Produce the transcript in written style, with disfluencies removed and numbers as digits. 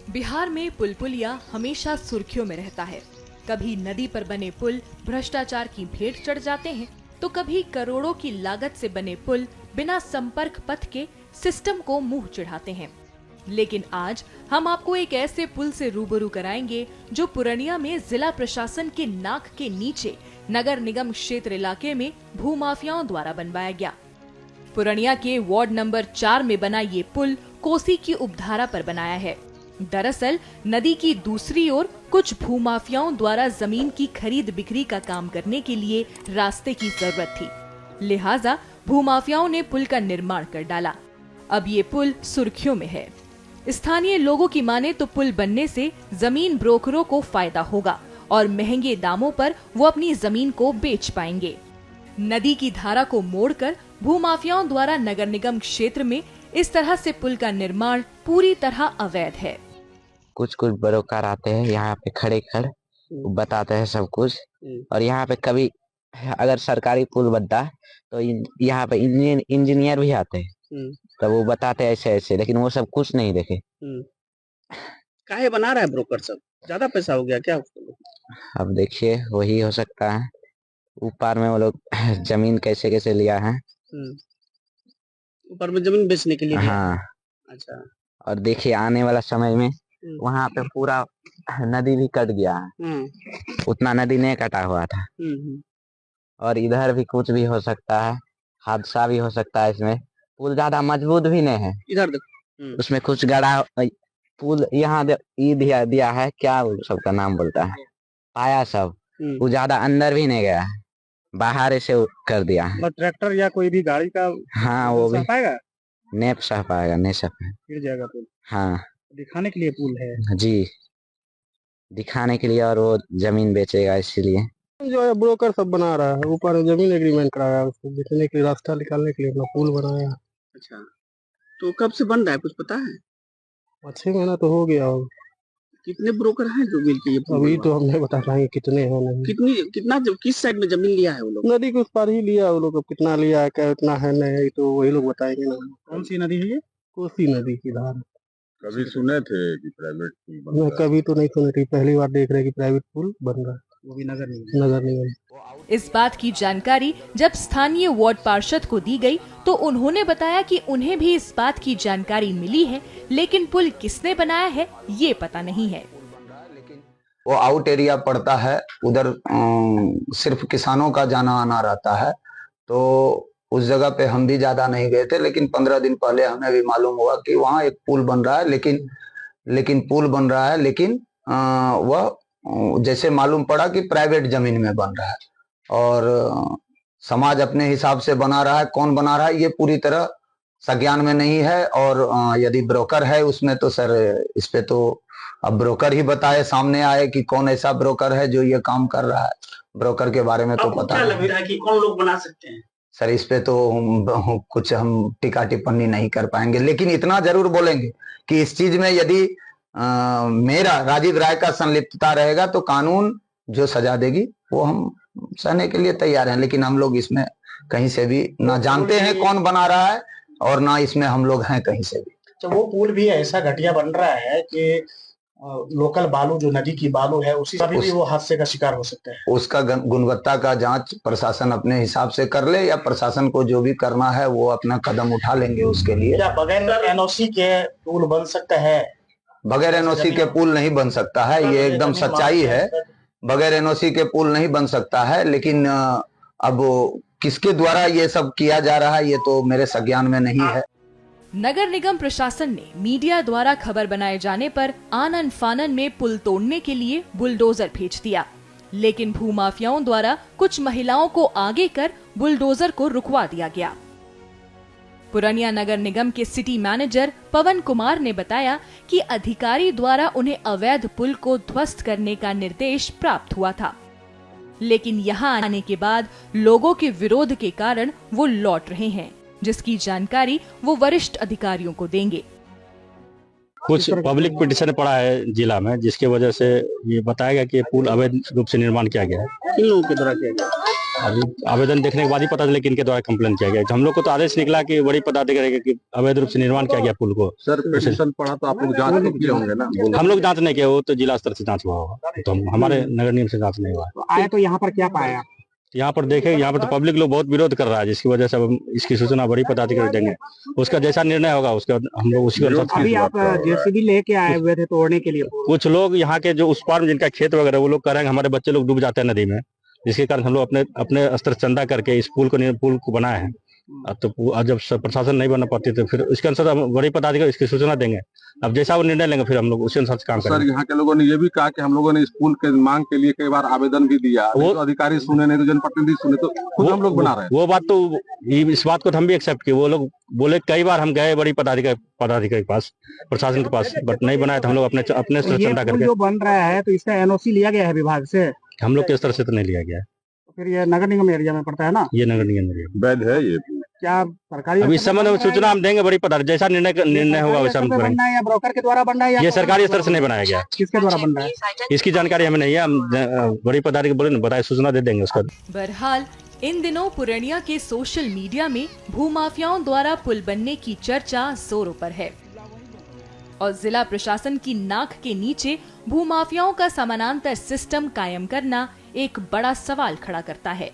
बिहार में पुलिया हमेशा सुर्खियों में रहता है। कभी नदी पर बने पुल भ्रष्टाचार की भेंट चढ़ जाते हैं, तो कभी करोड़ों की लागत से बने पुल बिना संपर्क पथ के सिस्टम को मुंह चिढ़ाते हैं। लेकिन आज हम आपको एक ऐसे पुल से रूबरू कराएंगे जो पूर्णिया में जिला प्रशासन के नाक के नीचे नगर निगम क्षेत्र इलाके में भूमाफियाओं द्वारा बनवाया गया। पूर्णिया के वार्ड नंबर 4 में बना ये पुल कोसी की उपधारा पर बनाया है। दरअसल नदी की दूसरी ओर कुछ भूमाफियाओं द्वारा जमीन की खरीद बिक्री का काम करने के लिए रास्ते की जरूरत थी, लिहाजा भूमाफियाओं ने पुल का निर्माण कर डाला। अब ये पुल सुर्खियों में है। स्थानीय लोगों की माने तो पुल बनने से जमीन ब्रोकरों को फायदा होगा और महंगे दामों पर वो अपनी जमीन को बेच पाएंगे। नदी की धारा को मोड़कर भूमाफियाओं द्वारा नगर निगम क्षेत्र में इस तरह से पुल का निर्माण पूरी तरह अवैध है। कुछ ब्रोकर आते हैं यहाँ पे खड़े बताते हैं सब कुछ। और यहाँ पे कभी अगर सरकारी पुल बनता है तो यहाँ पे इंजीनियर भी आते हैं, तो वो बताते हैं ऐसे ऐसे, लेकिन वो सब कुछ नहीं देखे। काहे बना रहा है ब्रोकर सब? ज्यादा पैसा हो गया क्या उसको? अब देखिए वही हो सकता है। ऊपर में वो लोग जमीन कैसे कैसे लिया है, ऊपर में जमीन बेचने के लिए। हाँ। अच्छा। और देखिए आने वाला समय में वहाँ पे पूरा नदी भी कट गया है, उतना नदी नहीं कटा हुआ था। और इधर भी कुछ भी हो सकता है, हादसा भी हो सकता है। इसमें पुल ज्यादा मजबूत भी नहीं है। इधर उसमें कुछ गड़ा पुल यहाँ दिया है, क्या सबका नाम बोलता है, पाया सब, वो ज्यादा अंदर भी नहीं गया है, बाहर से कर दिया है। ट्रैक्टर या कोई भी गाड़ी का हाँ वो भी पाएगा, नहीं सह पाएगा, नहीं सह गिर जाएगा पुल। हाँ दिखाने के लिए पुल है जी, दिखाने के लिए, और वो जमीन बेचेगा इसीलिए। जो है ब्रोकर सब बना रहा है, ऊपर जमीन एग्रीमेंट कराया, उसको बेचने के लिए, रास्ता निकालने के लिए अपना पुल बनाया। अच्छा, तो कब से बन रहा है कुछ पता है? 6 महीना तो हो गया होगा। कितने ब्रोकर हैं जो मिलके ये? अभी तो हम नहीं बता पाएंगे कितने हैं। नहीं कितना किस साइड में जमीन लिया है वो लोग? नदी के उस पार ही लिया वो लोग। अब कितना लिया है, क्या इतना है नहीं, तो वही लोग बताएंगे ना। कौन सी नदी है ये? कोसी नदी की धार। कभी सुने थे कि प्राइवेट पुल बन नहीं, रहा है? कभी तो नहीं सुने थे, पहली बार देख रहे हैं कि प्राइवेट पुल बन रहा है, वो भी नगर निगम। इस बात की जानकारी जब स्थानीय वार्ड पार्षद को दी गई तो उन्होंने बताया कि उन्हें भी इस बात की जानकारी मिली है, लेकिन पुल किसने बनाया है ये पता नहीं है। वो आउट एरिया पड़ता है, उधर सिर्फ किसानों का जाना आना रहता है, तो उस जगह पे हम भी ज्यादा नहीं गए थे। लेकिन 15 दिन पहले हमें भी मालूम हुआ कि वहाँ एक पुल बन रहा है, लेकिन पुल बन रहा है, लेकिन वह जैसे मालूम पड़ा कि प्राइवेट जमीन में बन रहा है, और समाज अपने हिसाब से बना रहा है। कौन बना रहा है ये पूरी तरह संज्ञान में नहीं है। और यदि ब्रोकर है उसमें, तो सर इस पे तो अब ब्रोकर ही बताए, सामने आए कि कौन ऐसा ब्रोकर है जो ये काम कर रहा है। ब्रोकर के बारे में तो पता क्या लग रहा है कि कौन लोग बना सकते हैं? सर इस पे तो कुछ हम टिक्का टिप्पणी नहीं कर पाएंगे, लेकिन इतना जरूर बोलेंगे कि इस चीज में यदि मेरा राजीव राय का संलिप्तता रहेगा तो कानून जो सजा देगी वो हम सहने के लिए तैयार हैं। लेकिन हम लोग इसमें कहीं से भी ना जानते हैं कौन बना रहा है, और ना इसमें हम लोग हैं कहीं से भी। तो वो पुल भी ऐसा घटिया बन रहा है कि लोकल बालू, जो नदी की बालू है, उसी से भी वो हादसे का शिकार हो सकता है। उसका गुणवत्ता का जांच प्रशासन अपने हिसाब से कर ले, या प्रशासन को जो भी करना है वो अपना कदम उठा लेंगे उसके लिए। क्या बगैर एनओसी के पुल बन सकता है? बगैर एनओसी के पुल नहीं बन सकता है, ये एकदम सच्चाई है। बगैर एनओसी के पुल नहीं बन सकता है, लेकिन अब किसके द्वारा ये सब किया जा रहा है ये तो मेरे संज्ञान में नहीं है। नगर निगम प्रशासन ने मीडिया द्वारा खबर बनाए जाने पर आनन फानन में पुल तोड़ने के लिए बुलडोजर भेज दिया, लेकिन भूमाफियाओं द्वारा कुछ महिलाओं को आगे कर बुलडोजर को रुकवा दिया गया। पूर्णिया नगर निगम के सिटी मैनेजर पवन कुमार ने बताया कि अधिकारी द्वारा उन्हें अवैध पुल को ध्वस्त करने का निर्देश प्राप्त हुआ था, लेकिन यहां आने के बाद लोगों के विरोध के कारण वो लौट रहे हैं, जिसकी जानकारी वो वरिष्ठ अधिकारियों को देंगे। कुछ पब्लिक पिटीशन पड़ा है जिला में, जिसके वजह से ये बताया गया कि पुल अवैध रूप से निर्माण किया गया है। किन लोगों के द्वारा किया गया? अभी आवेदन देखने के बाद ही पता चला कि इनके द्वारा कंप्लेन किया गया। हम लोग को तो आदेश निकला कि बड़ी पदाधिकारी कि अवैध रूप से निर्माण किया गया पुल को। सर पिटीशन पढ़ा तो आप लोग जांच तो किए होंगे ना? हम लोग जांच नहीं किया, वो तो जिला स्तर से जांच हुआ होगा, तो हमारे नगर निगम से जांच नहीं हुआ। आए तो यहाँ पर क्या पाया? यहाँ पर देखे, यहाँ पर तो पब्लिक लोग बहुत विरोध कर रहा है, जिसकी वजह से अब इसकी सूचना बड़ी पदाधिकारी देंगे। उसका जैसा निर्णय होगा उसके बाद हम लोग उसी अनुसार। अभी आप जेसीबी लेके आए हुए थे तोड़ने के लिए? कुछ लोग यहाँ के जो उस पार में जिनका खेत वगैरह, वो लोग कह रहे हैं हमारे बच्चे लोग डूब जाते हैं नदी में, जिसके कारण हम लोग अपने स्तर चंदा करके इस पुल को बनाए हैं। तो जब प्रशासन नहीं बना पाती तो फिर उसके अनुसार हम बड़ी पदाधिकारी इसकी सूचना देंगे। अब जैसा वो निर्णय लेंगे फिर हम लोग उसी अनुसार काम करेंगे। सर यहाँ के लोगों ने ये भी कहा कि हम लोगों ने इस पुल के मांग के लिए कई बार आवेदन भी दिया, वो तो अधिकारी सुने नहीं, तो जनप्रतिनिधि सुने, तो खुद हम लोग बना रहे हैं। वो बात तो इस बात को हम भी एक्सेप्ट किए। वो लोग बोले कई बार हम गए बड़ी पदाधिकारी के पास, प्रशासन के पास, बट नहीं बनाया। तो हम लोग अपने चंदा करके जो बन रहा है तो इसका एनओसी लिया गया है विभाग से? हम लोग के स्तर से तो नहीं लिया गया। फिर ये नगर निगम एरिया में पड़ता है ना? ये नगर निगम एरिया वैध है ये? क्या सरकारी? अभी इस संबंध में सूचना हम देंगे बड़ी पदाधिकारी, जैसा निर्णय होगा वैसा हम करेंगे। या ब्रोकर के द्वारा बन रहा है? ये सरकारी स्तर से नहीं बनाया गया। किसके द्वारा बन रहा है इसकी जानकारी हमें नहीं है। हम बड़ी पदाधिकारी बोले ना, बताए, सूचना दे देंगे उसका। बहरहाल इन दिनों पुरनिया के सोशल मीडिया में भूमाफियाओं द्वारा पुल बनने की चर्चा जोरों पर है और जिला प्रशासन की नाक के नीचे भूमाफियाओं का समानांतर सिस्टम कायम करना एक बड़ा सवाल खड़ा करता है।